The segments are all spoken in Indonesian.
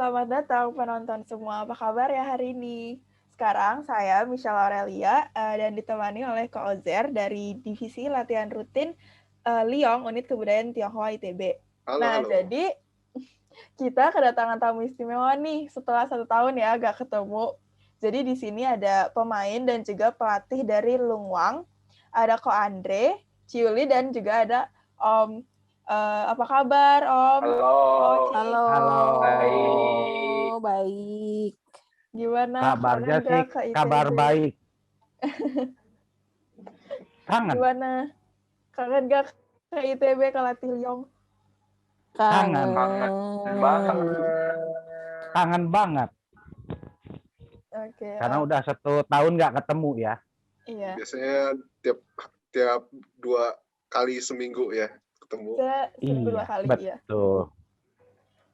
selamat datang penonton semua. Apa kabar ya hari ini? Sekarang saya Michelle Aurelia dan ditemani oleh Ko Ozer dari Divisi Latihan Rutin Liong Unit Kebudayaan Tionghoa ITB. Halo. Jadi kita kedatangan tamu istimewa nih setelah 1 tahun ya agak ketemu. Jadi di sini ada pemain dan juga pelatih dari Lungwang. Ada Ko Andre, Ciuli, dan juga ada Om. Apa kabar Om? Halo. Baik. Gimana? Kabarnya sih kabar baik. Kangen. Gimana? Kangen gak ke ITB ke latih Liong? Kangen banget. Oke. Karena udah 1 tahun nggak ketemu ya. Iya. Biasanya tiap 2 kali seminggu ya ketemu. Seminggu 2 kali ya. Betul.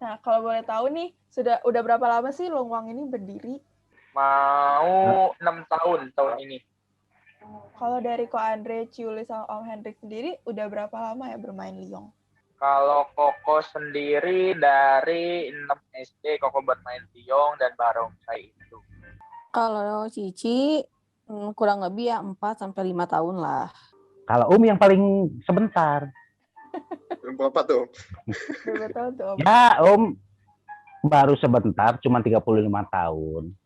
Nah, kalau boleh tahu nih, udah berapa lama sih Lungwang ini berdiri? Mau 6 tahun ini. Kalau dari Ko Andre, Ciuli, sama Om Hendrik sendiri, udah berapa lama ya bermain Liong? Kalau Koko sendiri dari 6 SD Koko bermain Liong dan barongsai itu. Kalau Cici kurang lebih ya 4-5 tahun lah. Kalau yang paling sebentar. Berapa tuh? Berapa tahun tuh Om? Ya baru sebentar, cuma 35 tahun.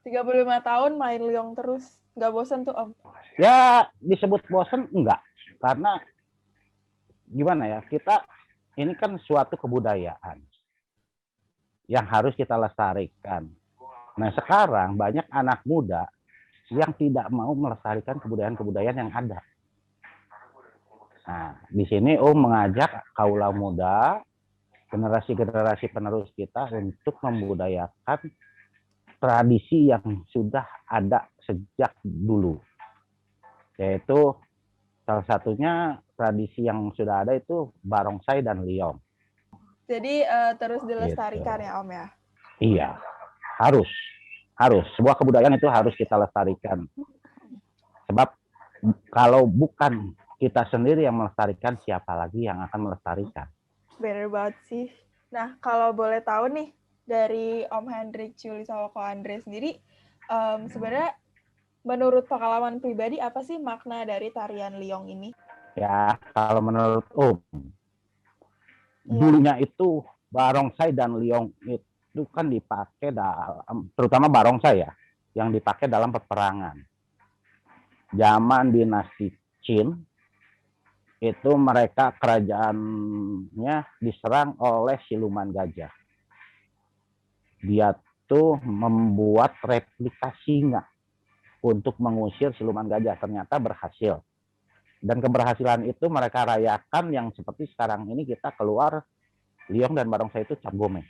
35 tahun main Liong terus. Nggak bosan tuh Om? Ya disebut bosan enggak. Karena gimana ya, kita ini kan suatu kebudayaan yang harus kita lestarikan. Nah sekarang banyak anak muda yang tidak mau melestarikan kebudayaan-kebudayaan yang ada. Nah di sini mengajak kaula muda, generasi-generasi penerus kita untuk membudayakan tradisi yang sudah ada sejak dulu. Yaitu salah satunya tradisi yang sudah ada itu barongsai dan Liong. Jadi terus dilestarikan gitu. Ya Om ya? Iya, harus. Sebuah kebudayaan itu harus kita lestarikan. Sebab kalau bukan kita sendiri yang melestarikan, siapa lagi yang akan melestarikan? Bener banget sih. Nah, kalau boleh tahu nih, dari Om Hendrik, Ciuli, sama Ko Andre sendiri, sebenarnya menurut pengalaman pribadi, apa sih makna dari tarian Liong ini? Ya, kalau menurut dulunya itu barongsai dan Liong itu kan dipakai dalam, terutama barongsai ya, yang dipakai dalam peperangan. Zaman dinasti Qin, itu mereka kerajaannya diserang oleh siluman gajah. Dia tuh membuat replika singa untuk mengusir siluman gajah. Ternyata berhasil. Dan keberhasilan itu mereka rayakan yang seperti sekarang ini kita keluar Liong dan barongsai itu Cap Gomeh.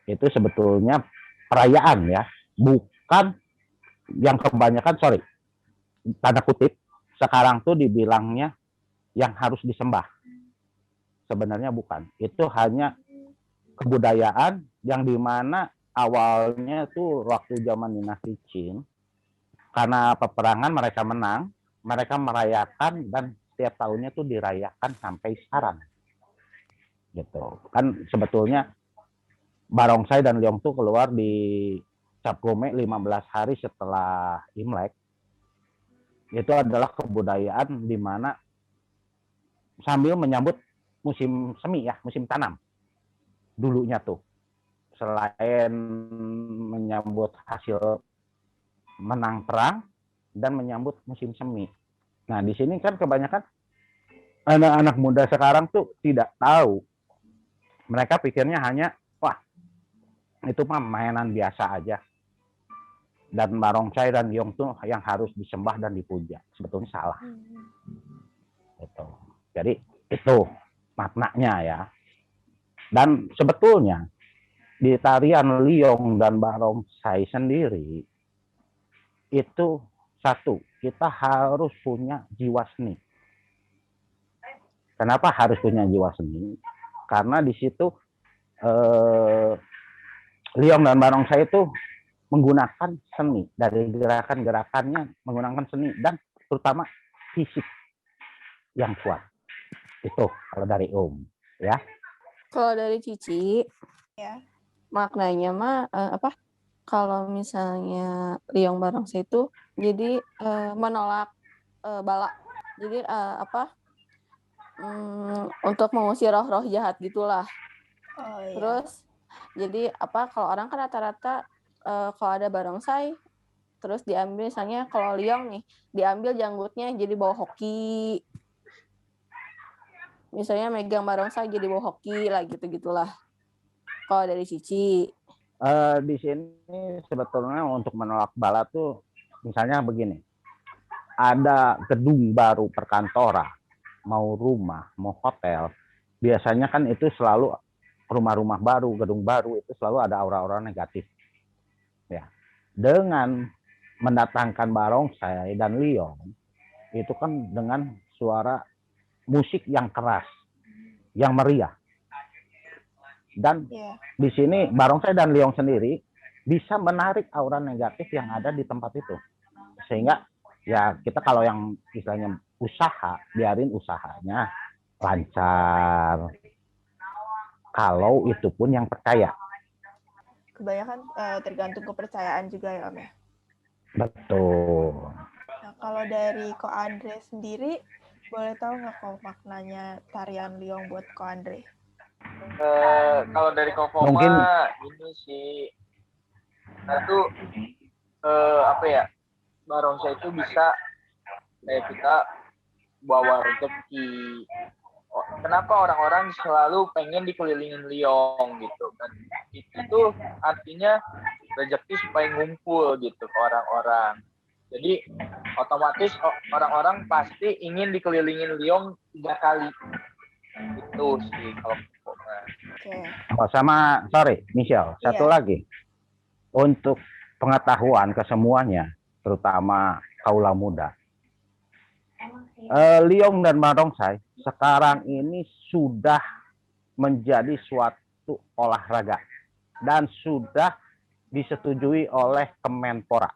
Itu sebetulnya perayaan ya, bukan yang kebanyakan, tanda kutip, sekarang tuh dibilangnya yang harus disembah. Sebenarnya bukan. Itu hanya kebudayaan yang dimana awalnya tuh waktu zaman dinasti Qin, karena peperangan mereka menang, mereka merayakan dan setiap tahunnya tuh dirayakan sampai sekarang. Gitu. Kan sebetulnya barongsai dan Liong tuh keluar di Cap Gomeh 15 hari setelah Imlek. Itu adalah kebudayaan di mana sambil menyambut musim semi ya, musim tanam. Dulunya tuh. Selain menyambut hasil menang perang dan menyambut musim semi. Nah, di sini kan kebanyakan anak-anak muda sekarang tuh tidak tahu. Mereka pikirnya hanya, wah, itu mah mainan biasa aja. Dan barongsai dan Liong tuh yang harus disembah dan dipuja. Sebetulnya salah. Gitu. Jadi itu maknanya ya. Dan sebetulnya di tarian Liong dan barongsai sendiri itu satu, kita harus punya jiwa seni. Kenapa harus punya jiwa seni? Karena di situ Liong dan barongsai itu menggunakan seni, dari gerakan-gerakannya menggunakan seni dan terutama fisik yang kuat. Itu kalau dari ya. Kalau dari Cici, Ya. maknanya mah kalau misalnya Liong Barongsai itu jadi menolak bala. Jadi untuk mengusir roh-roh jahat gitulah. Oh iya. Terus jadi kalau orang kan rata-rata kalau ada barongsai terus diambil misalnya kalau Liong nih diambil janggutnya jadi bawa hoki. Misalnya megang barongsai jadi bawa hoki lah gitu-gitulah. Kalau dari Cici. Di sini sebetulnya untuk menolak bala tuh misalnya begini. Ada gedung baru perkantoran, mau rumah, mau hotel. Biasanya kan itu selalu rumah-rumah baru, gedung baru itu selalu ada aura-aura negatif. Ya. Dengan mendatangkan barongsai dan liong itu kan dengan suara musik yang keras, yang meriah. Dan di sini barongsai dan liong sendiri bisa menarik aura negatif yang ada di tempat itu. Sehingga ya kita kalau yang istilahnya usaha, biarin usahanya lancar. Kalau itu pun yang percaya. Kebanyakan tergantung kepercayaan juga ya Om ya. Betul. Nah, kalau dari Ko Andre sendiri, boleh tahu nggak kok maknanya tarian liong buat Ko Andre? Kalau dari Koko Mungkin ini sih satu barongsai itu bisa kayak kita bawa rezeki. Kenapa orang-orang selalu pengen dikelilingin liong gitu kan? Itu artinya rezeki supaya ngumpul gitu ke orang-orang. Jadi otomatis orang-orang pasti ingin dikelilingin liong 3 kali. Itu sih kalau sama Michelle, satu lagi untuk pengetahuan ke semuanya, terutama kaula muda. Liong dan barongsai sekarang ini sudah menjadi suatu olahraga dan sudah disetujui oleh Kemenpora.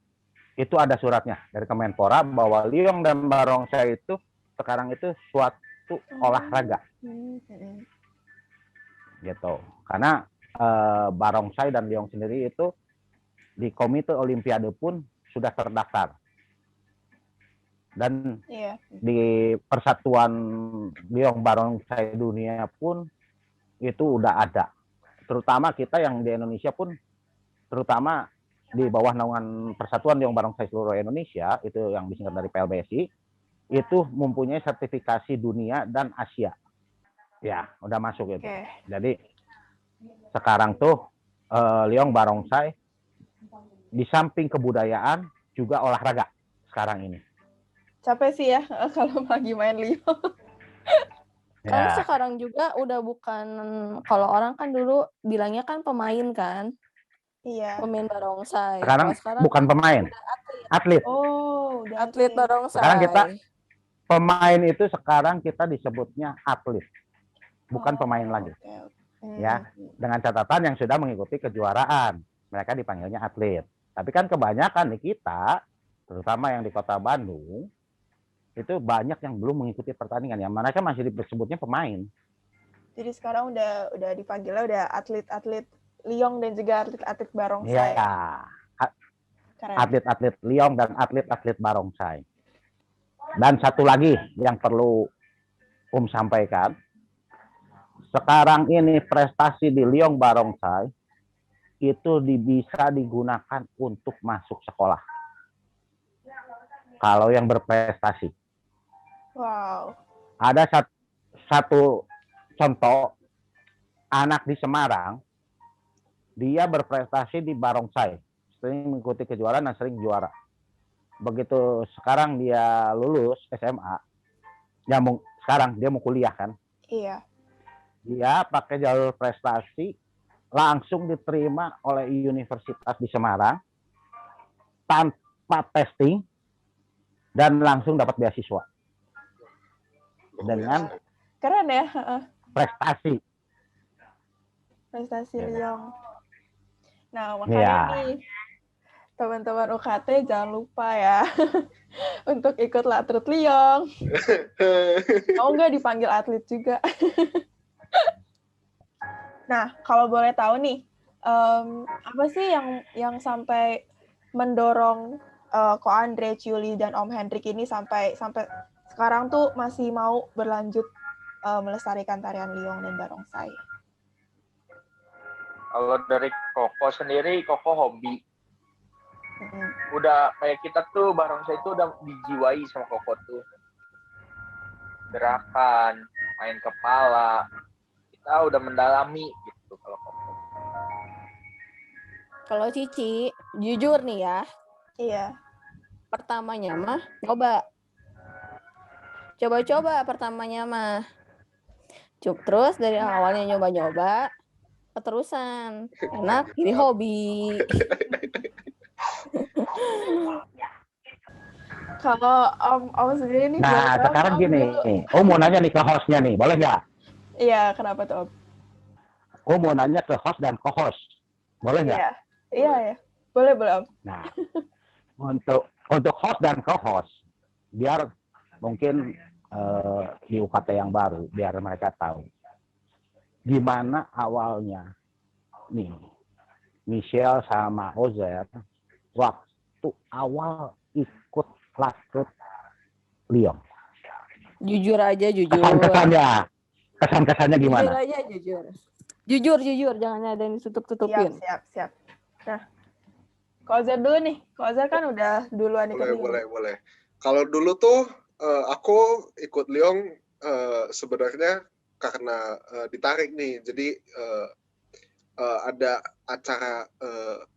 Itu ada suratnya dari Kemenpora bahwa liong dan barongsai itu sekarang itu suatu olahraga. Gitu. Karena barongsai dan liong sendiri itu di Komite Olimpiade pun sudah terdaftar. Dan di Persatuan Liong Barongsai Dunia pun itu udah ada. Terutama kita yang di Indonesia pun, terutama di bawah naungan Persatuan Liong Barongsai seluruh Indonesia, itu yang disingkat dari PLBSI, itu mempunyai sertifikasi dunia dan Asia. Ya, udah masuk itu. Jadi sekarang tuh liong barongsai di samping kebudayaan juga olahraga sekarang ini. Capek sih ya kalau lagi main liong. Kan sekarang juga udah bukan, kalau orang kan dulu bilangnya kan pemain kan. Iya. Pemain barongsai. Sekarang bukan pemain, atlet. Oh, udah atlet barongsai. Sekarang kita pemain itu sekarang kita disebutnya atlet. Bukan pemain lagi. Ya, dengan catatan yang sudah mengikuti kejuaraan, mereka dipanggilnya atlet. Tapi kan kebanyakan di kita, terutama yang di Kota Bandung, itu banyak yang belum mengikuti pertandingan, ya mereka masih disebutnya pemain. Jadi sekarang udah dipanggilnya udah atlet-atlet liong dan juga atlet-atlet barongsai. Iya. Atlet-atlet liong dan atlet-atlet barongsai. Dan satu lagi yang perlu sampaikan, sekarang ini prestasi di liong barongsai itu bisa digunakan untuk masuk sekolah. Kalau yang berprestasi. Wow. Ada satu contoh anak di Semarang, dia berprestasi di barongsai, sering mengikuti kejuaraan dan sering juara. Begitu sekarang dia lulus SMA, sekarang dia mau kuliah kan? Iya. Dia pakai jalur prestasi, langsung diterima oleh universitas di Semarang tanpa testing dan langsung dapat beasiswa. Dengan keren ya. Prestasi liong. Nah, makanya nih teman-teman UKT jangan lupa ya untuk ikut atlet liong. Mau nggak dipanggil atlet juga? Nah, kalau boleh tahu nih, apa sih yang sampai mendorong Ko Andre, Ciuli, dan Om Hendrik ini sampai sekarang tuh masih mau berlanjut melestarikan tarian Liong dan Barongsai? Kalau dari Koko sendiri, Koko hobi. Mm-mm. Udah kayak kita tuh barongsai itu udah dijiwai sama Koko tuh. Gerakan, main kepala, kita udah mendalami gitu kalau Koko. Kalau Cici, jujur nih ya, Iya. pertamanya mah coba pertamanya mah. Terus dari awalnya nyoba-nyoba, keterusan enak, jadi hobi. Kalau Om sendiri nih, boleh Nah, tahu sekarang Om gini, dulu. mau nanya nih ke hostnya nih, boleh nggak? Iya, kenapa tuh Om? Mau nanya ke host dan co-host, boleh nggak? Iya. Boleh Om. Nah, untuk host dan co-host, biar mungkin di UKT yang baru, biar mereka tahu gimana awalnya nih Michelle sama Ozer waktu awal ikut Latrut Liong. Jujur aja, jujur. Kesan-kesannya gimana? Jujur aja, jujur. Jujur, jangan ada yang tutup-tutupin. Siap. Nah, Ko Ozer dulu nih. Ko Ozer kan udah duluan ikut Liong. Boleh. Kalau dulu tuh aku ikut Liong sebenarnya karena ditarik nih. Jadi ada acara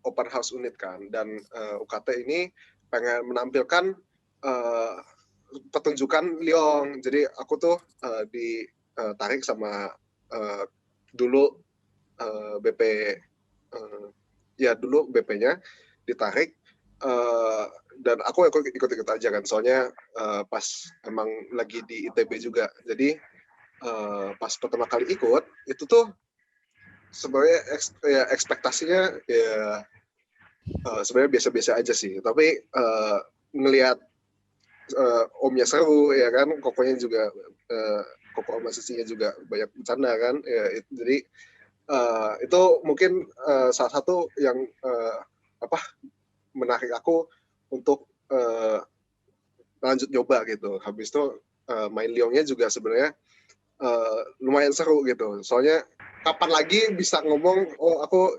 open house unit kan, dan UKT ini pengen menampilkan pertunjukan Liong. Jadi aku tuh ditarik sama dulu BP dulu BP-nya ditarik, dan aku ikut aja kan, soalnya pas emang lagi di ITB juga. Jadi pas pertama kali ikut itu tuh sebenarnya ekspektasinya sebenarnya biasa-biasa aja sih, tapi ngelihat omnya seru ya kan, kokonya juga koko sama sisinya juga banyak bercanda kan ya, jadi itu mungkin salah satu yang menarik aku untuk lanjut nyoba gitu. Habis itu main Liongnya juga sebenarnya lumayan seru gitu, soalnya kapan lagi bisa ngomong aku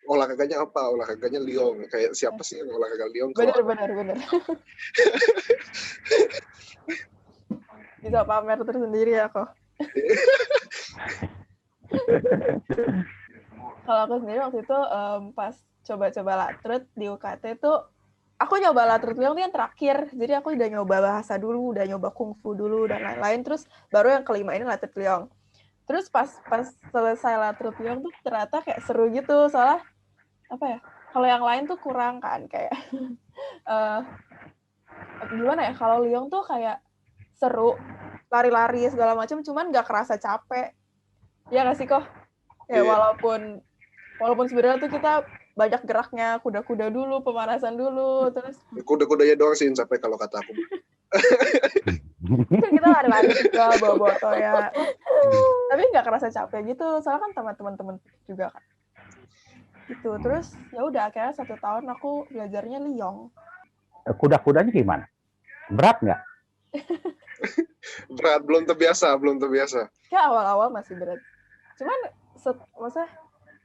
olahraganya apa, olahraganya Liong, kayak siapa sih yang olahraga Liong? Bener. Bisa pamer tersendiri ya kok. Kalau aku sendiri waktu itu pas coba-coba latrut di UKT tuh, aku nyoba latrut Liong yang terakhir. Jadi aku udah nyoba bahasa dulu, udah nyoba kungfu dulu dan lain-lain. Terus baru yang kelima ini latrut Liong. Terus pas selesai latrut Liong tuh ternyata kayak seru gitu, soalnya apa ya? Kalau yang lain tuh kurang kan, kayak gimana ya? Kalau Liong tuh kayak seru, lari-lari segala macam, cuman nggak kerasa capek. Ya nggak sih kok? Ya walaupun sebenarnya tuh kita banyak geraknya, kuda-kuda dulu, pemanasan dulu, terus kuda-kudanya doang sih capek kalau kata aku. Kita lari-lari juga, bawa toya, tapi nggak kerasa capek gitu, soalnya kan sama teman-teman juga kan. Gitu. Terus ya udah akhirnya 1 tahun aku belajarnya Liong. Kuda-kudanya gimana? Berat nggak? Berat, belum terbiasa. Ya awal-awal masih berat. Cuman maksudnya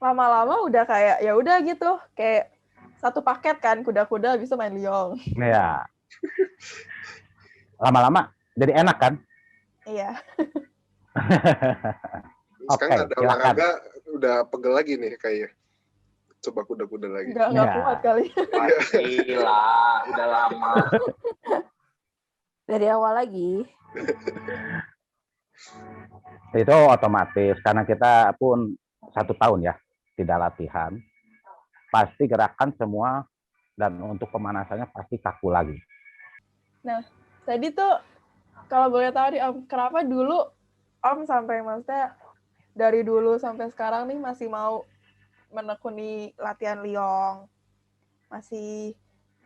lama-lama udah kayak ya udah gitu, kayak satu paket kan, kuda-kuda bisa main Liong. Iya. Lama-lama jadi enak kan? Iya. Sekarang ada olahraga udah pegel lagi nih kayaknya. Coba kuda-kuda lagi. Nggak kuat kali. Gila, udah lama. Dari awal lagi. Itu otomatis karena kita pun 1 tahun ya tidak latihan, pasti gerakan semua dan untuk pemanasannya pasti kaku lagi. Nah, tadi tuh kalau boleh tahu nih Om, kenapa dulu Om sampai maksudnya dari dulu sampai sekarang nih masih mau menekuni latihan Liong, masih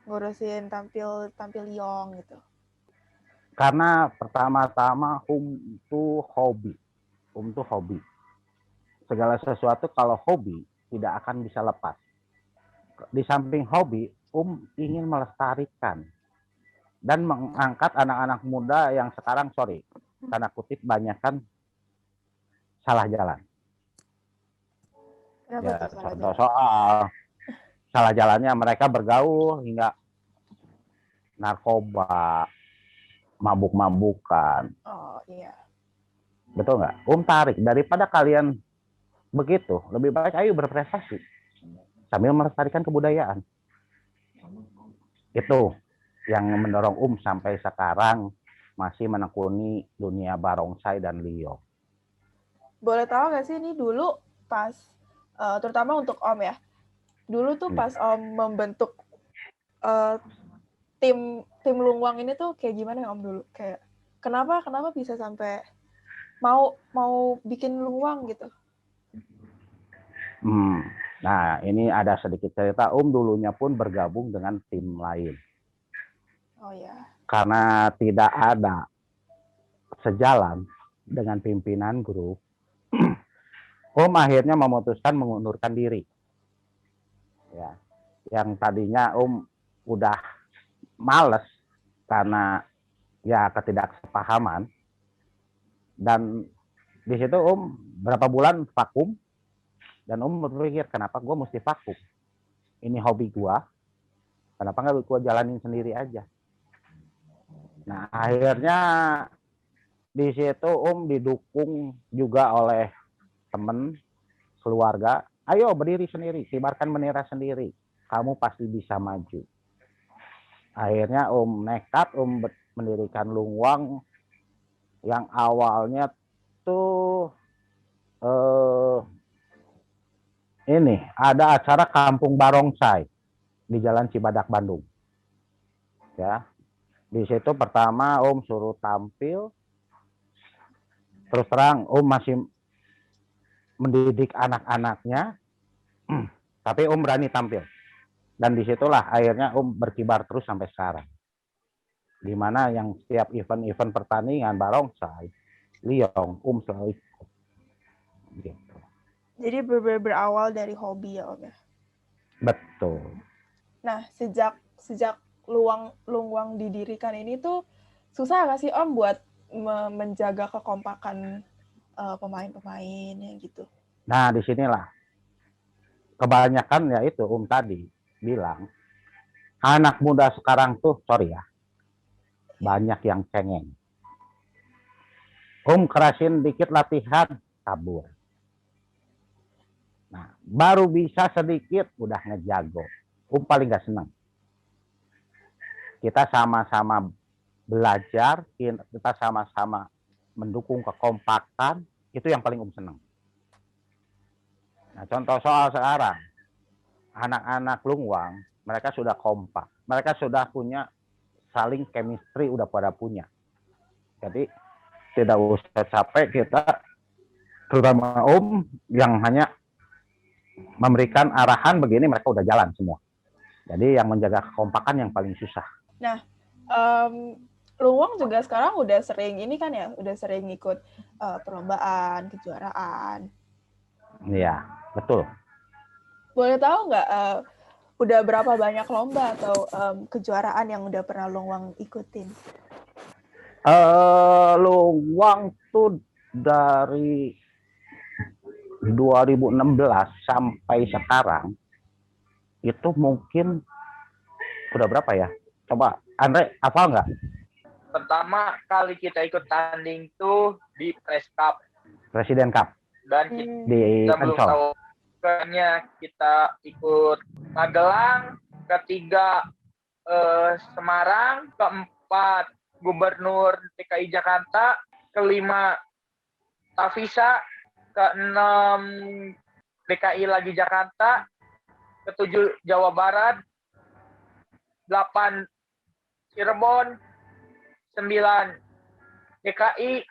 ngurusin tampil Liong gitu? Karena pertama-tama itu hobi. segala sesuatu kalau hobi tidak akan bisa lepas. Di samping hobi, ingin melestarikan dan mengangkat anak-anak muda yang sekarang, tanda kutip, banyak kan salah jalan. Kenapa Ya, tuh salah contoh jalan? soal salah jalannya mereka bergaul hingga narkoba, mabuk-mabukan. Oh iya. Betul nggak? Tarik, daripada kalian begitu, lebih baik ayo berprestasi sambil melestarikan kebudayaan. Itu yang mendorong sampai sekarang masih menekuni dunia barongsai dan liong. Boleh tahu nggak sih ini dulu pas, terutama untuk Om ya, dulu tuh pas Om membentuk tim Lungwang ini tuh kayak gimana ya Om dulu? Kayak kenapa bisa sampai mau bikin Lungwang gitu? Nah, ini ada sedikit cerita. Dulunya pun bergabung dengan tim lain. Oh ya. Karena tidak ada sejalan dengan pimpinan grup, akhirnya memutuskan mengundurkan diri. Ya, yang tadinya udah males karena ya ketidaksepahaman, dan di situ berapa bulan vakum, dan berpikir kenapa gue mesti vakum, ini hobi gue, kenapa nggak gue jalanin sendiri aja. Nah akhirnya di situ didukung juga oleh teman, keluarga, ayo berdiri sendiri, kibarkan bendera sendiri, kamu pasti bisa maju. Akhirnya nekat mendirikan Lungwang yang awalnya tuh ini ada acara Kampung Barongsai di Jalan Cibadak, Bandung. Ya, di situ pertama suruh tampil. Terus terang masih mendidik anak-anaknya, tapi berani tampil. Dan disitulah akhirnya berkibar terus sampai sekarang. Di mana yang setiap event-event pertandingan barongsai, liong, selalu ikut. Gitu. Jadi berawal dari hobi ya Om ya? Betul. Nah, sejak Lungwang didirikan ini tuh susah nggak sih Om buat menjaga kekompakan pemain-pemainnya gitu? Nah, disinilah kebanyakan ya itu tadi bilang, anak muda sekarang tuh, banyak yang cengeng. Kerasin dikit latihan, kabur. Nah, baru bisa sedikit, udah ngejago. Paling gak senang. Kita sama-sama belajar, kita sama-sama mendukung kekompakan, itu yang paling senang. Nah, contoh soal sekarang, anak-anak Lungwang, mereka sudah kompak. Mereka sudah punya saling chemistry, udah pada punya. Jadi, tidak usah capek kita, terutama yang hanya memberikan arahan begini, mereka udah jalan semua. Jadi yang menjaga kekompakan yang paling susah. Nah, Lungwang juga sekarang udah sering udah sering ikut perlombaan, kejuaraan. Iya, betul. Boleh tahu nggak udah berapa banyak lomba atau kejuaraan yang udah pernah Lungwang ikutin? Lungwang tuh dari 2016 sampai sekarang itu mungkin udah berapa ya? Coba Andre hafal nggak? Pertama kali kita ikut tanding tuh di Press Cup, Presiden Cup, dan di kita belum Ancol. tahu. Kayaknya kita ikut Magelang, ketiga Semarang, keempat Gubernur DKI Jakarta, kelima Tavisa, keenam DKI lagi Jakarta, ketujuh Jawa Barat, 8 Cirebon, 9 DKI,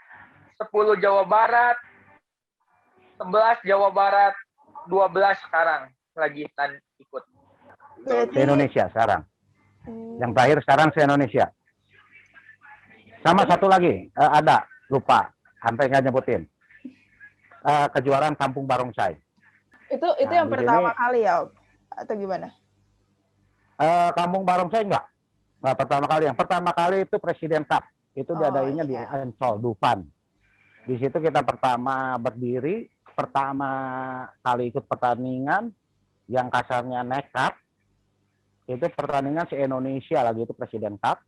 10 Jawa Barat, 11 Jawa Barat, 12 sekarang lagi ikut. Se Indonesia sekarang. Yang terakhir sekarang se Indonesia. Sama satu lagi ada, lupa, sampai nggak nyebutin. kejuaraan Kampung Barongsai. Itu Nah, yang di pertama sini- kali ya, Om? Atau gimana? Kampung Barongsai enggak pertama kali. Yang pertama kali itu Presiden Cup. Itu diadainya di iya. Ancol, Dufan. Di situ kita pertama berdiri, pertama kali ikut pertandingan yang kasarnya nekat. Itu pertandingan se-Indonesia lagi, itu Presiden Cup.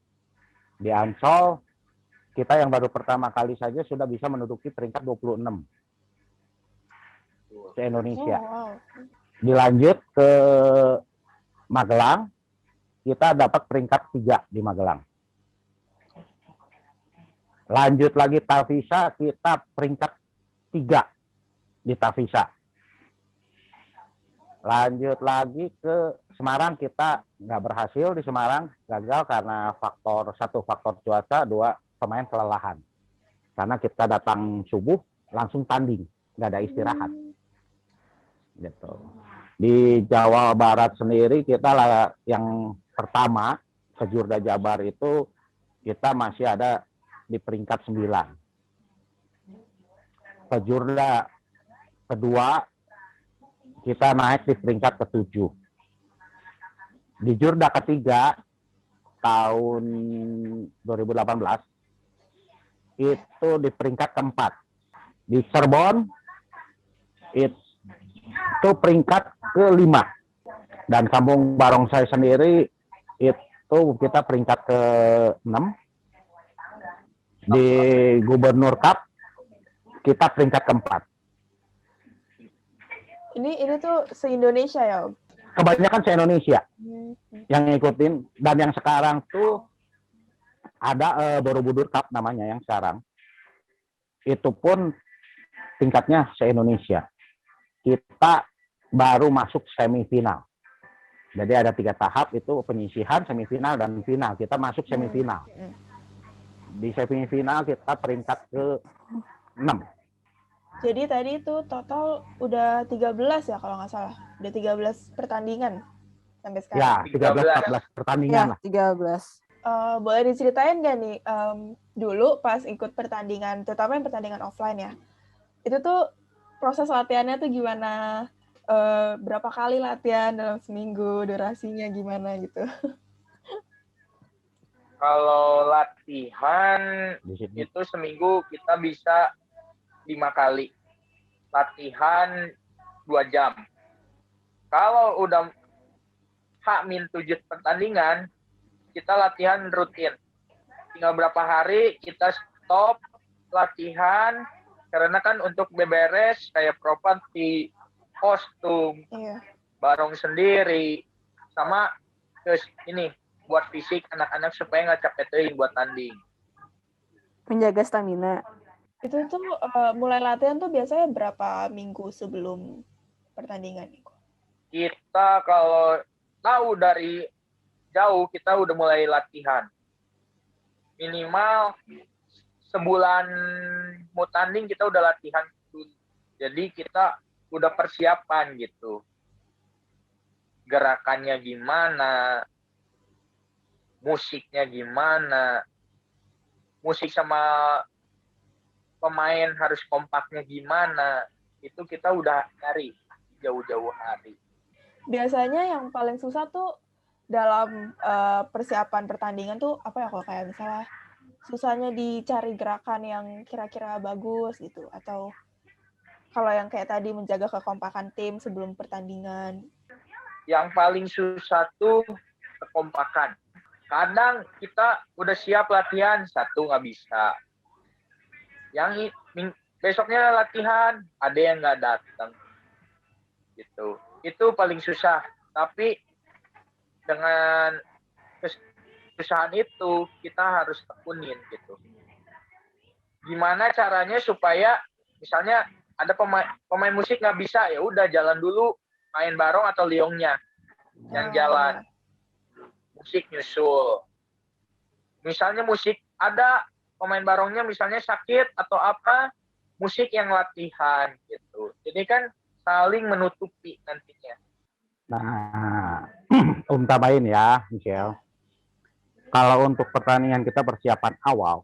Di Ancol, kita yang baru pertama kali saja sudah bisa menduduki peringkat 26 se-Indonesia. Oh, wow. Dilanjut ke Magelang, kita dapat peringkat 3 di Magelang. Lanjut lagi Tavisa, kita peringkat 3 di Tavisa. Lanjut lagi ke Semarang, kita nggak berhasil di Semarang, gagal karena satu faktor cuaca, 2 pemain kelelahan. Karena kita datang subuh langsung tanding, nggak ada istirahat. Gitu. Di Jawa Barat sendiri kita lah yang pertama ke Jurda Jabar itu kita masih ada di peringkat 9. Ke Jurda kedua kita naik di peringkat ke-7. Di Jurda ketiga tahun 2018 itu di peringkat ke-4. Di Cirebon itu peringkat ke-5. Dan Kampung Barongsai sendiri itu kita peringkat ke-6. Di Gubernur Cup kita peringkat ke-4. Ini tuh se-Indonesia ya, Om? Kebanyakan se-Indonesia yang ngikutin, dan yang sekarang tuh ada Borobudur Cup namanya yang sekarang. Itu pun tingkatnya se-Indonesia. Kita baru masuk semifinal. Jadi ada 3 tahap, itu penyisihan, semifinal, dan final. Kita masuk semifinal. Di semifinal kita peringkat ke-6. Jadi tadi itu total udah 13 ya kalau nggak salah. Udah 13 pertandingan sampai sekarang. Ya, 13-14 pertandingan lah. 13. Boleh diceritain nggak nih, dulu pas ikut pertandingan, terutama yang pertandingan offline ya, itu tuh proses latihannya tuh gimana? Berapa kali latihan dalam seminggu, durasinya gimana gitu? Kalau latihan Di sini. itu seminggu kita bisa 5 kali. Latihan 2 jam. Kalau udah H-7 pertandingan, kita latihan rutin. Tinggal berapa hari kita stop latihan, karena kan untuk beberes kayak properti, kostum, Iya. barong sendiri, sama ini buat fisik anak-anak supaya nggak capek teuing buat tanding. Menjaga stamina. Itu tuh mulai latihan tuh biasanya berapa minggu sebelum pertandingan? Kita kalau tahu dari jauh, kita udah mulai latihan. Minimal sebulan mau tanding kita udah latihan dulu. Jadi kita udah persiapan gitu. Gerakannya gimana, musiknya gimana, musik sama pemain harus kompaknya gimana, itu kita udah cari jauh-jauh hari. Biasanya yang paling susah tuh dalam persiapan pertandingan tuh apa ya, kalau kayak misalnya susahnya dicari gerakan yang kira-kira bagus gitu, atau kalau yang kayak tadi menjaga kekompakan tim sebelum pertandingan? Yang paling susah tuh kekompakan. Kadang kita udah siap latihan, satu nggak bisa. Yang besoknya latihan, ada yang nggak datang. Gitu. Itu paling susah. Tapi dengan kesusahan itu, kita harus tekunin gitu. Gimana caranya supaya misalnya ada pemain musik nggak bisa, ya udah jalan dulu main barong atau liongnya yang jalan. Musik nyusul. Misalnya musik ada pemain barongnya misalnya sakit atau apa, musik yang latihan gitu. Jadi kan saling menutupi nantinya. Nah, tambahin ya, Michelle. Kalau untuk pertandingan kita persiapan awal,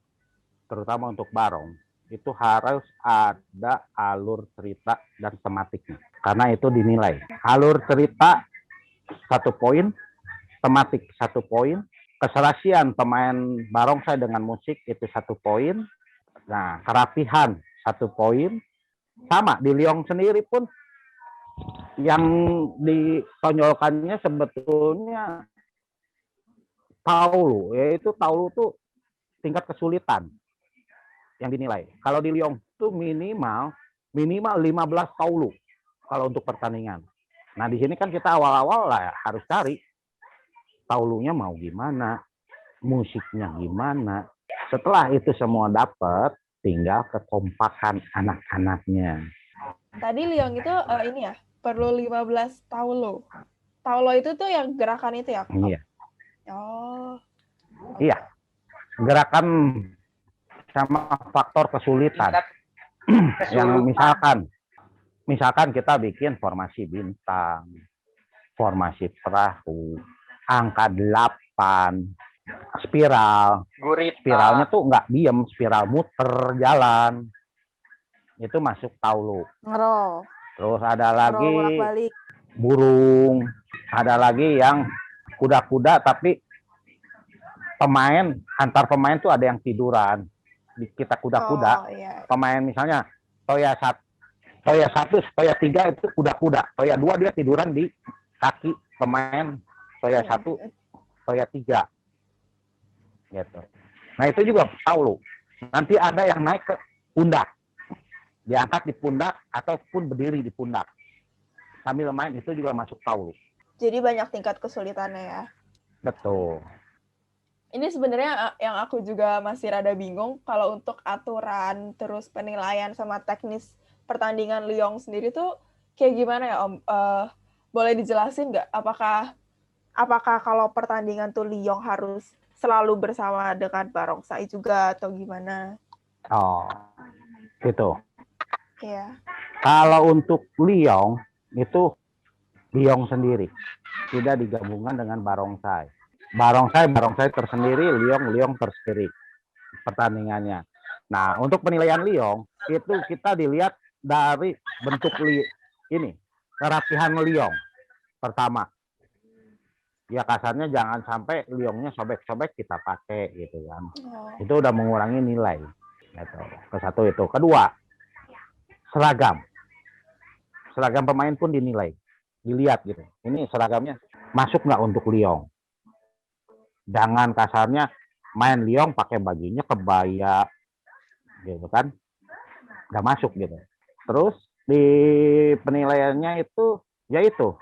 terutama untuk barong, itu harus ada alur cerita dan tematiknya. Karena itu dinilai. Alur cerita 1 poin, tematik 1 poin, keserasian pemain barongsai dengan musik itu 1 poin. Nah, kerapihan 1 poin. Sama di liong sendiri pun yang ditonjolkannya sebetulnya taulu, yaitu taulu tuh tingkat kesulitan yang dinilai. Kalau di liong tuh minimal 15 taulu kalau untuk pertandingan. Nah, di sini kan kita awal-awal lah harus cari taulunya mau gimana, musiknya gimana. Setelah itu semua dapat, tinggal kekompakan anak-anaknya. Tadi liong itu ini ya, perlu 15 taulo. Taulo itu tuh yang gerakan itu ya? Iya. Oh. Iya. Gerakan sama faktor kesulitan. Yang misalkan kita bikin formasi bintang, formasi perahu, angka 8, spiral. Gurita. Spiralnya tuh nggak diem, spiral muter jalan. Itu masuk taulu. Ngerol. Terus ada Ngerol lagi bolak-balik. burung, ada lagi yang kuda-kuda tapi antar pemain tuh ada yang tiduran. Kita kuda-kuda. Oh, iya. Pemain misalnya Toya 1, Toya 3 itu kuda-kuda. Toya 2 dia tiduran di kaki pemain Toya 1, Toya 3. Gitu. Nah, itu juga taulu. Nanti ada yang naik ke pundak. Diangkat di pundak ataupun berdiri di pundak. Sambil main itu juga masuk taulu. Jadi banyak tingkat kesulitannya ya. Betul. Ini sebenarnya yang aku juga masih rada bingung kalau untuk aturan terus penilaian sama teknis pertandingan liong sendiri tuh kayak gimana ya Om? Boleh dijelasin nggak? Apakah kalau pertandingan tuh liong harus selalu bersama dengan barongsai juga atau gimana? Oh, gitu. Iya. Kalau untuk liong itu liong sendiri, tidak digabungkan dengan barongsai. Barongsai tersendiri, liong tersendiri pertandingannya. Nah, untuk penilaian liong itu kita dilihat dari bentuk kerapihan liong pertama. Ya kasarnya jangan sampai liongnya sobek-sobek kita pakai gitu kan. Oh. Itu udah mengurangi nilai. Gitu. Ke-1 itu. Kedua, seragam pemain pun dinilai, dilihat gitu. Ini seragamnya masuk nggak untuk liong. Jangan kasarnya main liong pakai bajunya kebaya, gitu kan? Nggak masuk gitu. Terus di penilaiannya itu, yaitu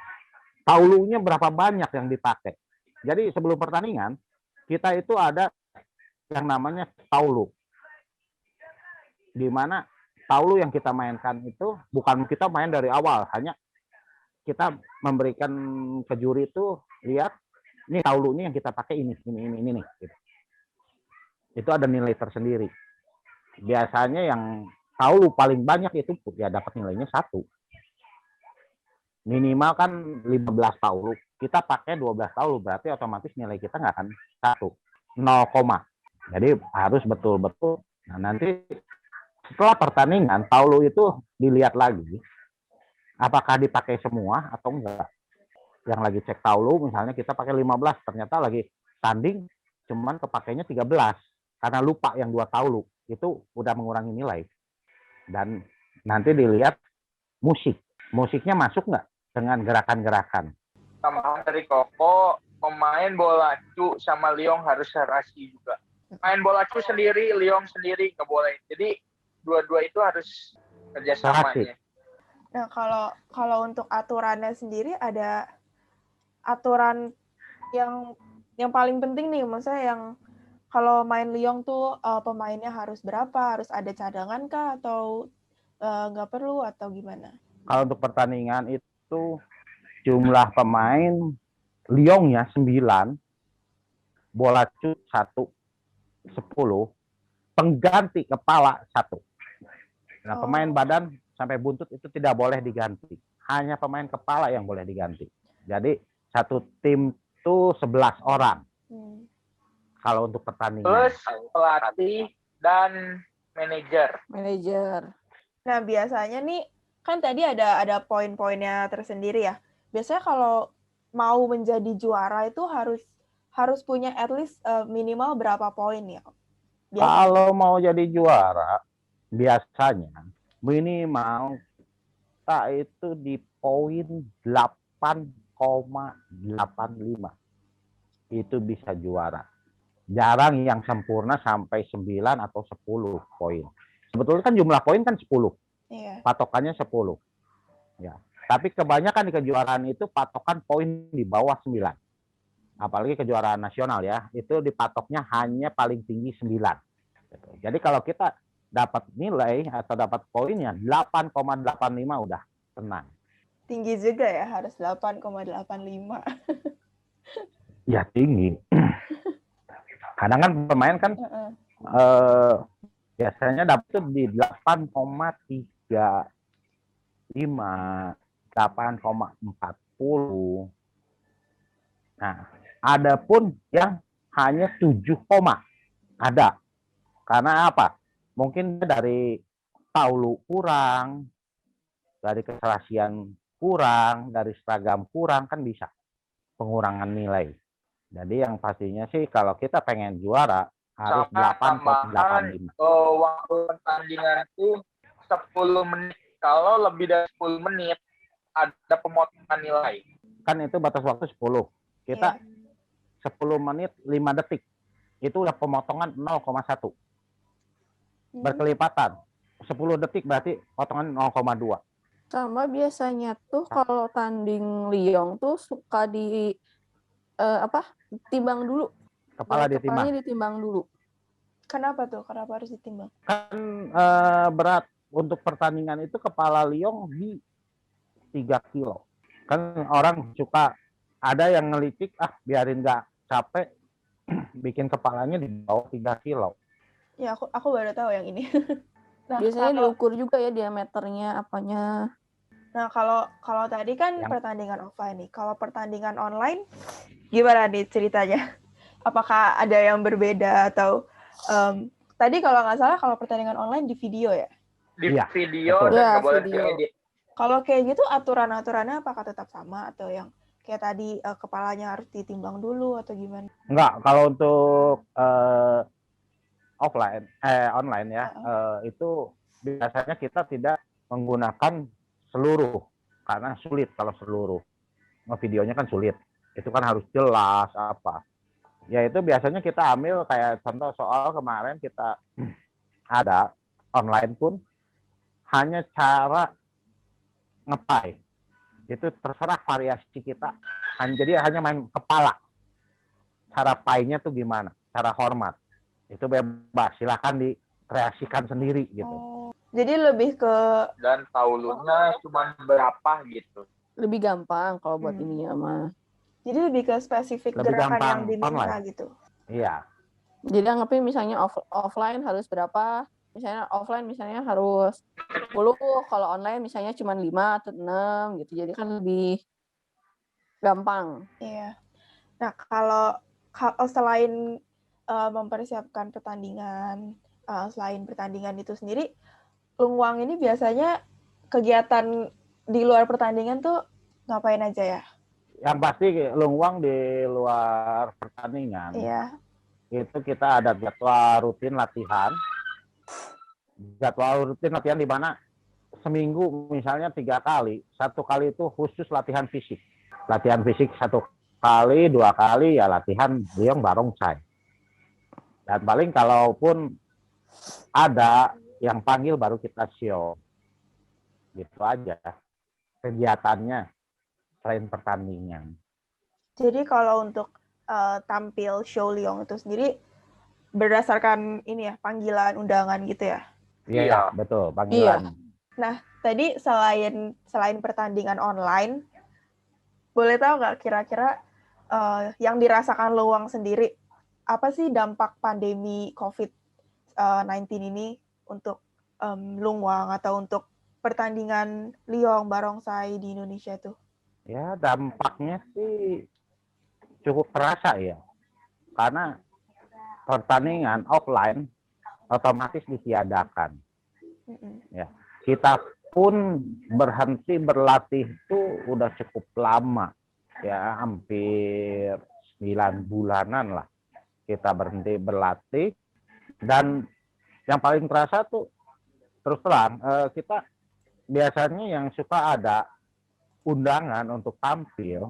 taulunya berapa banyak yang dipakai. Jadi sebelum pertandingan kita itu ada yang namanya taulu, di mana taulu yang kita mainkan itu bukan kita main dari awal, hanya kita memberikan ke juri itu lihat ini taulunya yang kita pakai ini nih. Gitu. Itu ada nilai tersendiri. Biasanya yang taulu paling banyak itu ya dapat nilainya 1. Minimal kan 15 taulu. Kita pakai 12 taulu, berarti otomatis nilai kita nggak akan 1. 0, jadi harus betul-betul. Nah, nanti setelah pertandingan, taulu itu dilihat lagi apakah dipakai semua atau enggak. Yang lagi cek taulu, misalnya kita pakai 15, ternyata lagi tanding cuman kepakainya 13 karena lupa yang 2 taulu, itu udah mengurangi nilai. Dan nanti dilihat musiknya masuk nggak dengan gerakan-gerakan. Tambahan dari Koko, pemain bola cu sama liong harus serasi juga. Main bola cu sendiri, liong sendiri nggak boleh. Jadi dua-dua itu harus kerjasamanya. Nah, kalau untuk aturannya sendiri ada aturan yang paling penting nih, maksudnya yang kalau main liong tuh pemainnya harus berapa, harus ada cadangan kah atau nggak perlu atau gimana? Kalau untuk pertandingan itu jumlah pemain liongnya 9, bola cu 1, 10, pengganti kepala 1. Nah, pemain badan sampai buntut itu tidak boleh diganti. Hanya pemain kepala yang boleh diganti. Jadi satu tim itu 11 orang. Kalau untuk pertandingan. Plus pelatih dan Manajer. Nah, biasanya nih kan tadi ada poin-poinnya tersendiri ya. Biasanya kalau mau menjadi juara itu harus punya at least minimal berapa poin ya? Biasanya. Kalau mau jadi juara, biasanya minimal kita itu di poin 8,85. Itu bisa juara. Jarang yang sempurna sampai 9 atau 10 poin. Sebetulnya kan jumlah poin kan 10. Iya. Patokannya 10. Ya. Tapi kebanyakan di kejuaraan itu patokan poin di bawah 9. Apalagi kejuaraan nasional ya, itu dipatoknya hanya paling tinggi 9. Jadi kalau kita dapat nilai atau dapat poinnya 8,85 udah tenang. Tinggi juga ya, harus 8,85. Ya tinggi. Kadang kan pemain kan biasanya dapat di 8,35, 8,40. Nah, ada pun yang hanya 7, ada. Karena apa? Mungkin dari taulu kurang, dari keserasian kurang, dari seragam kurang, kan bisa pengurangan nilai. Jadi yang pastinya sih kalau kita pengen juara harus 8,85. Waktu pertandingan itu 10 menit. Kalau lebih dari 10 menit ada pemotongan nilai. Kan itu batas waktu 10. Kita 10 menit 5 detik. Itu udah pemotongan 0,1. Berkelipatan. 10 detik berarti potongan 0,2. Sama biasanya tuh kalau tanding liong tuh suka timbang dulu. Kepalanya ditimbang dulu. Kenapa tuh? Kenapa harus ditimbang? Kan berat untuk pertandingan itu kepala liong di 3 kilo. Kan orang suka ada yang ngelicik, biarin nggak capek, bikin kepalanya di bawah 3 kilo. Ya, aku baru tahu yang ini. Nah, biasanya diukur juga ya diameternya apanya. Nah, kalau tadi kan pertandingan offline nih. Kalau pertandingan online, gimana nih ceritanya? Apakah ada yang berbeda atau tadi kalau nggak salah kalau pertandingan online di video ya? Di video betul. Dan nggak boleh diedit. Kalau kayak gitu aturan-aturannya apakah tetap sama atau yang kayak tadi kepalanya harus ditimbang dulu atau gimana? Enggak, kalau untuk online ya, itu biasanya kita tidak menggunakan seluruh karena sulit kalau seluruh. Videonya kan sulit. Itu kan harus jelas apa. Ya itu biasanya kita ambil kayak contoh soal kemarin kita ada online pun hanya cara ngepai. Itu terserah variasi kita. Jadi hanya main kepala. Cara painya tuh gimana? Cara hormat. Itu bebas, silakan dikreasikan sendiri gitu. Jadi lebih ke dan taulunya cuma berapa gitu. Lebih gampang kalau buat ini ya mah. Jadi lebih ke spesifik lebih gerakan yang diminta online. gitu. Iya. Jadi anggapnya misalnya offline harus berapa? Misalnya offline misalnya harus 10, kalau online misalnya cuma 5 atau 6 gitu. Jadi kan lebih gampang. Iya. Nah, kalau selain mempersiapkan pertandingan, selain pertandingan itu sendiri, Lungwang ini biasanya kegiatan di luar pertandingan tuh ngapain aja ya? Yang pasti Lungwang di luar pertandingan, itu kita ada jadwal rutin latihan. Jadwal rutin latihan di mana seminggu misalnya 3 kali. 1 kali itu khusus latihan fisik. Latihan fisik 1 kali, 2 kali ya latihan liong barongsai. Dan paling kalaupun ada yang panggil baru kita show. Gitu aja kegiatannya selain pertandingan. Jadi kalau untuk tampil show liong itu sendiri berdasarkan ini ya, panggilan undangan gitu ya? Iya, betul, panggilan. Nah, tadi selain pertandingan online, boleh tahu nggak kira-kira yang dirasakan Luwang sendiri, apa sih dampak pandemi COVID-19 ini untuk Luwang atau untuk pertandingan liong barongsai di Indonesia tuh? Ya, dampaknya sih cukup terasa ya. Karena pertandingan offline otomatis ditiadakan. Mm-mm. Ya, kita pun berhenti berlatih itu udah cukup lama, ya hampir 9 bulanan lah kita berhenti berlatih. Dan yang paling terasa tuh terus terang kita biasanya yang suka ada undangan untuk tampil.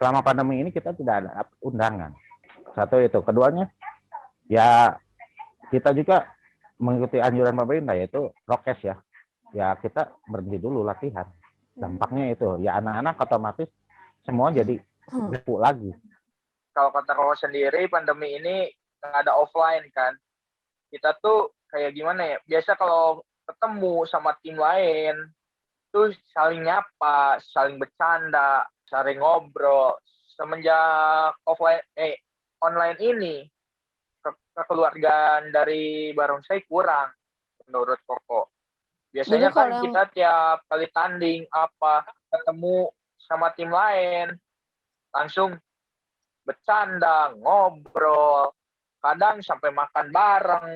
Selama pandemi ini kita tidak ada undangan. Satu itu. Keduanya, ya kita juga mengikuti anjuran pemerintah yaitu prokes ya. Ya kita berhenti dulu latihan. Dampaknya itu, ya anak-anak otomatis semua jadi gepuk lagi. Kalau kata Koko sendiri, pandemi ini nggak ada offline kan. Kita tuh kayak gimana ya, biasa kalau ketemu sama tim lain, tuh saling nyapa, saling bercanda, saling ngobrol. Semenjak online ini, kekeluargaan dari barongsai kurang menurut Koko. Biasanya Jadi kalau kan yang kita tiap kali tanding ketemu sama tim lain, langsung bercanda, ngobrol, kadang sampai makan bareng,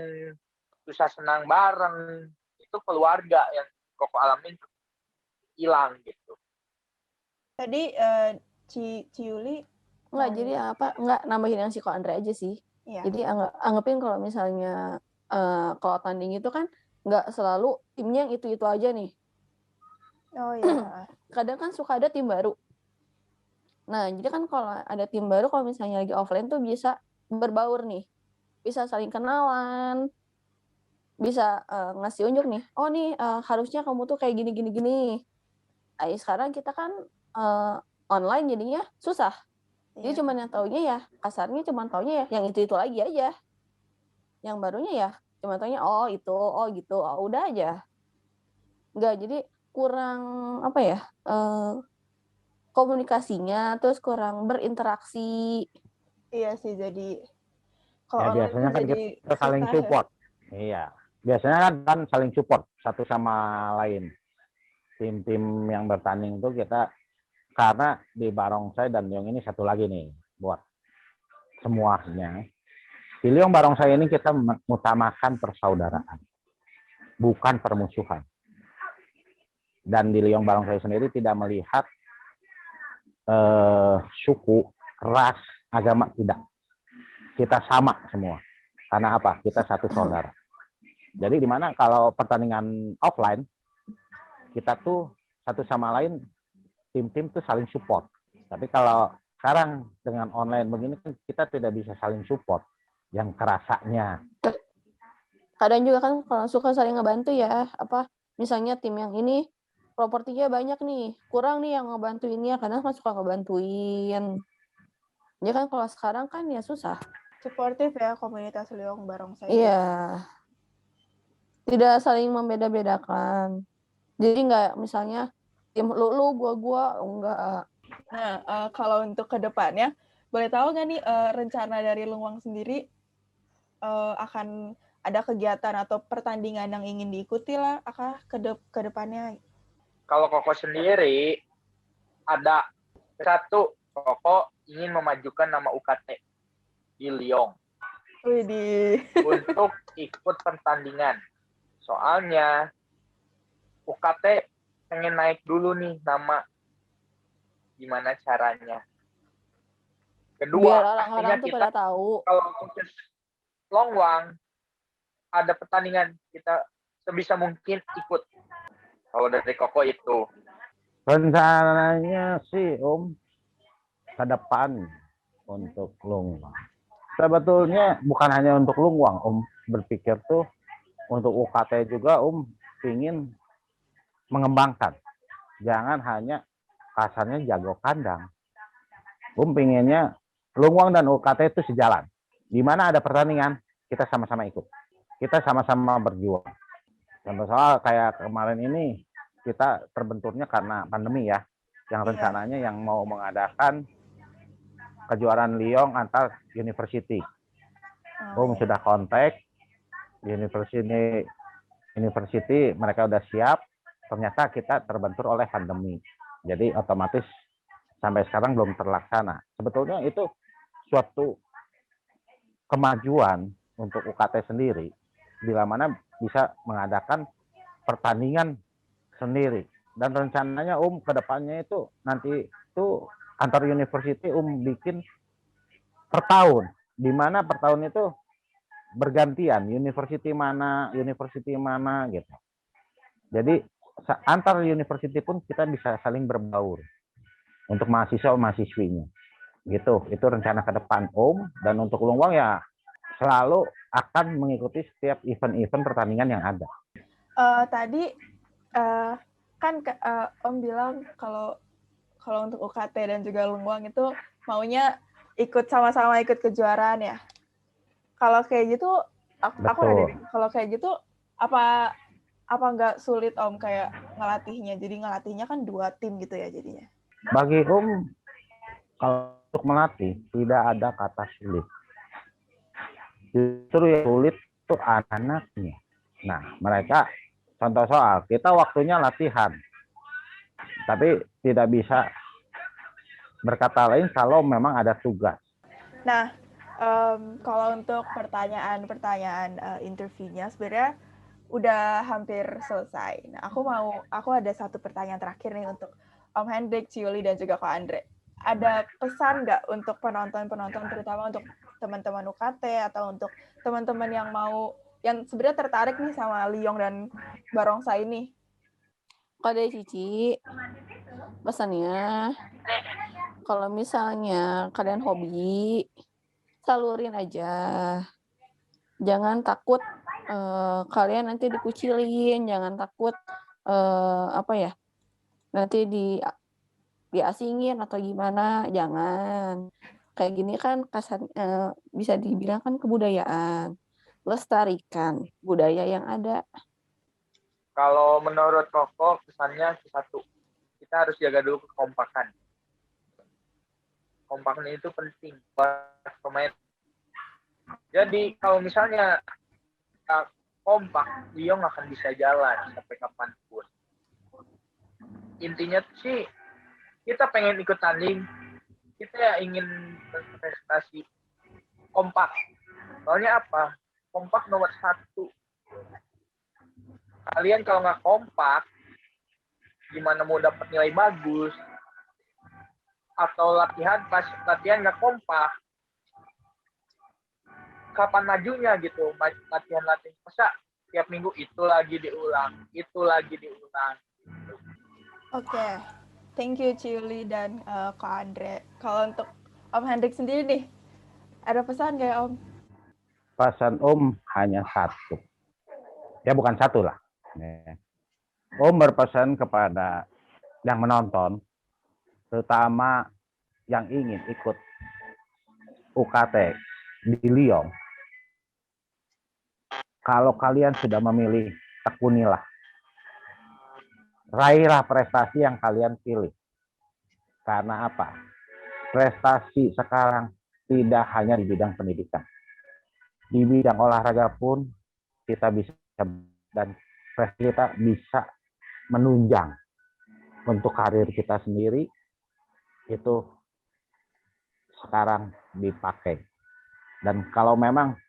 susah senang bareng. Itu keluarga yang Koko alamin hilang gitu. Tadi Ciuli enggak, jadi apa? Enggak, nambahin yang si Ko Andre aja sih. ya. Jadi anggapin kalau misalnya kalau tanding itu kan nggak selalu timnya yang itu aja nih. Oh iya. Kadang kan suka ada tim baru. Nah, jadi kan kalau ada tim baru, kalau misalnya lagi offline tuh bisa berbaur nih. Bisa saling kenalan, bisa ngasih unjuk nih. Oh nih, harusnya kamu tuh kayak gini. Sekarang kita kan online jadinya susah. Jadi Iya. cuman yang taunya ya, kasarnya cuman taunya ya yang itu lagi aja. Yang barunya ya cuma taunya oh itu, oh gitu, oh udah aja. Enggak, jadi kurang apa ya, komunikasinya, terus kurang berinteraksi. Iya sih, jadi kalau Ya online biasanya tuh kan jadi kita saling susah ya. support. Iya. Biasanya kan saling support satu sama lain. Tim-tim yang bertanding itu kita, karena di barongsai dan liong ini satu lagi nih buat semuanya. Di liong barongsai ini kita mengutamakan persaudaraan, bukan permusuhan. Dan di liong barongsai sendiri tidak melihat suku, ras, agama, tidak. Kita sama semua. Karena apa? Kita satu saudara. Jadi di mana kalau pertandingan offline, kita tuh satu sama lain, tim-tim tuh saling support. Tapi kalau sekarang dengan online begini, kita tidak bisa saling support. Yang kerasanya. Kadang juga kan kalau suka saling ngebantu ya, misalnya tim yang ini propertinya banyak nih, kurang nih yang ngebantuinnya, kadang kan suka ngebantuin. Ya kan kalau sekarang kan ya susah. Suportif ya komunitas liong barongsai. Iya. Tidak saling membeda-bedakan. Jadi nggak misalnya tim lu gua enggak. Nah, kalau untuk kedepannya, boleh tahu nggak nih rencana dari Luwang sendiri akan ada kegiatan atau pertandingan yang ingin diikuti lah ke depannya? Kalau Koko sendiri, ada satu, Koko ingin memajukan nama UKT di Liong Widih. untuk ikut pertandingan. Soalnya UKT pengen naik dulu nih nama. Gimana caranya? Kedua, Biar pastinya orang-orang tuh kita pada tahu. kalau khusus Longwang ada pertandingan, kita sebisa mungkin ikut. Kalau dari Koko itu. Rencananya sih Om, ke depan untuk Lungwang. Sebetulnya bukan hanya untuk Lungwang, Om berpikir tuh untuk UKT juga Om ingin mengembangkan. Jangan hanya kasarnya jago kandang. Om pinginnya Lungwang dan UKT itu sejalan. Di mana ada pertandingan, kita sama-sama ikut. Kita sama-sama berjuang. Contoh soal kayak kemarin ini, kita terbenturnya karena pandemi ya. Yang rencananya yang mau mengadakan kejuaraan Liong antar university. Om sudah kontak university, mereka udah siap. Ternyata kita terbentur oleh pandemi. Jadi otomatis sampai sekarang belum terlaksana. Sebetulnya itu suatu kemajuan untuk UKT sendiri. bila mana bisa mengadakan pertandingan sendiri. Dan rencananya ke depannya itu nanti itu antar university bikin per tahun, di mana per tahun itu bergantian university mana gitu. Jadi antar university pun kita bisa saling berbaur untuk mahasiswa-mahasiswinya. Gitu. Itu rencana ke depan dan untuk Luangwang ya selalu akan mengikuti setiap event-event pertandingan yang ada. Tadi kan Om bilang kalau untuk UKT dan juga Luangwang itu maunya sama-sama ikut kejuaraan ya. Kalau kayak gitu, kalau kayak gitu apa nggak sulit Om kayak ngelatihnya? Jadi ngelatihnya kan 2 tim gitu ya jadinya. Bagi kalau untuk melatih tidak ada kata sulit. Justru yang sulit itu anak-anaknya. Nah, mereka contoh soal kita waktunya latihan, tapi tidak bisa berkata lain kalau memang ada tugas. Nah, kalau untuk pertanyaan interviewnya sebenarnya udah hampir selesai. Nah, aku ada satu pertanyaan terakhir nih untuk Om Hendrik, Ciuli, dan juga Kak Andre. Ada pesan nggak untuk penonton-penonton, terutama untuk teman-teman UKT atau untuk teman-teman yang sebenarnya tertarik nih sama Liong dan Barongsai ini? Kalau dari Cici, pesannya kalau misalnya kalian hobi, salurin aja. Jangan takut kalian nanti dikucilin, jangan takut nanti diasingin atau gimana, jangan. Kayak gini kan bisa dibilang kan kebudayaan. Lestarikan budaya yang ada. Kalau menurut Koko, pesannya satu, kita harus jaga dulu kekompakan. Kompaknya itu penting buat pemain. Jadi kalau misalnya kompak, Liong akan bisa jalan sampai kapanpun. Intinya sih, kita pengen ikut tanding, kita ingin berprestasi kompak. Soalnya apa? Kompak nomor 1. Kalian kalau nggak kompak, gimana mau dapat nilai bagus? Atau latihan nggak kompak, kapan majunya gitu? Latihan masa tiap minggu itu lagi diulang. Oke. Thank you Ciuli dan Kak Andre. Kalau untuk Om Hendrik sendiri nih, ada pesan nggak Om? Pesan hanya satu. Ya bukan satu lah. Berpesan kepada yang menonton, terutama yang ingin ikut UKT di Liong. Kalau kalian sudah memilih, tekunilah. Raihlah prestasi yang kalian pilih. Karena apa? Prestasi sekarang tidak hanya di bidang pendidikan. Di bidang olahraga pun kita bisa, dan kita bisa menunjang untuk karir kita sendiri, itu sekarang dipakai. Dan kalau memang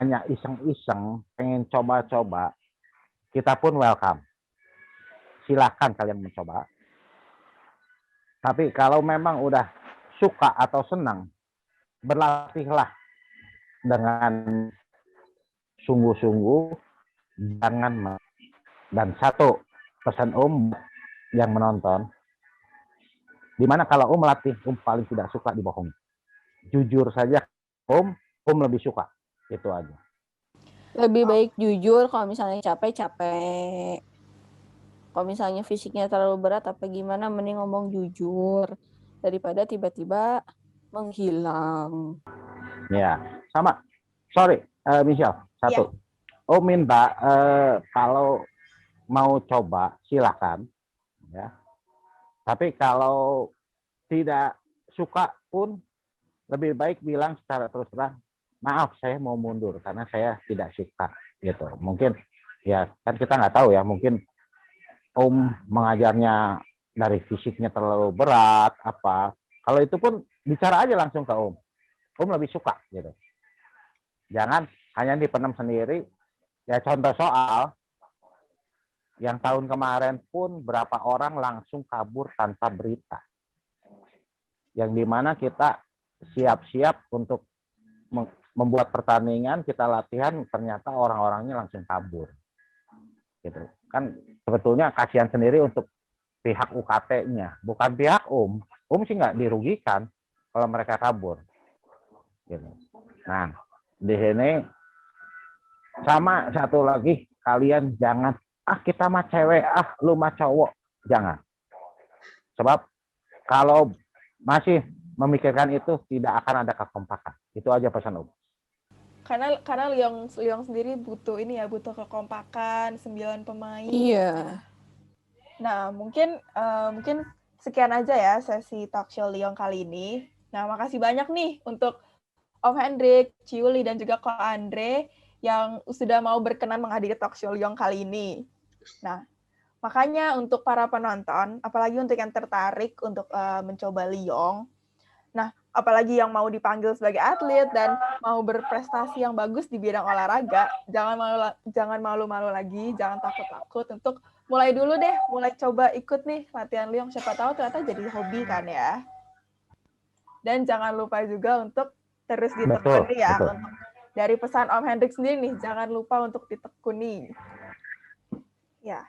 hanya iseng-iseng pengen coba-coba, kita pun welcome. Silakan kalian mencoba. Tapi kalau memang udah suka atau senang, berlatihlah dengan sungguh-sungguh, jangan. Dan satu pesan yang menonton, dimana kalau melatih, paling tidak suka dibohongi. Jujur saja, lebih suka. Itu aja. Lebih baik jujur. Kalau misalnya capek. Kalau misalnya fisiknya terlalu berat apa gimana, mending ngomong jujur daripada tiba-tiba menghilang. Ya, sama. Sorry, Michelle, satu. Ya. Minta kalau mau coba silakan, ya. Tapi kalau tidak suka pun lebih baik bilang secara terus terang, maaf saya mau mundur karena saya tidak suka gitu. Mungkin ya kan kita nggak tahu ya, mungkin mengajarnya dari fisiknya terlalu berat apa. Kalau itu pun bicara aja langsung ke lebih suka gitu. Jangan hanya dipendam sendiri, Ya contoh soal, yang tahun kemarin pun berapa orang langsung kabur tanpa berita. Yang dimana kita siap-siap untuk membuat pertandingan, kita latihan, ternyata orang-orangnya langsung kabur. Gitu. Kan sebetulnya kasihan sendiri untuk pihak UKT-nya, bukan pihak sih nggak dirugikan kalau mereka kabur. Gitu. Nah, di sini sama satu lagi, kalian jangan, kita mah cewek, lu mah cowok. Jangan. Sebab kalau masih memikirkan itu, tidak akan ada kekompakan. Itu aja pesan Karena Liong sendiri butuh butuh kekompakan 9 pemain. Iya. Nah, mungkin sekian aja ya sesi talk show Liong kali ini. Nah, makasih banyak nih untuk Om Hendrik, Ciuli, dan juga Ko Andre yang sudah mau berkenan menghadiri talk show Liong kali ini. Nah, makanya untuk para penonton, apalagi untuk yang tertarik untuk mencoba Liong, nah, apalagi yang mau dipanggil sebagai atlet dan mau berprestasi yang bagus di bidang olahraga, jangan malu-malu lagi, jangan takut-takut untuk mulai dulu deh, mulai coba ikut nih latihan Liong, siapa tahu ternyata jadi hobi kan ya. Dan jangan lupa juga untuk terus ditekuni ya. betul. Untuk dari pesan Om Hendrik sendiri nih, jangan lupa untuk ditekuni. Ya.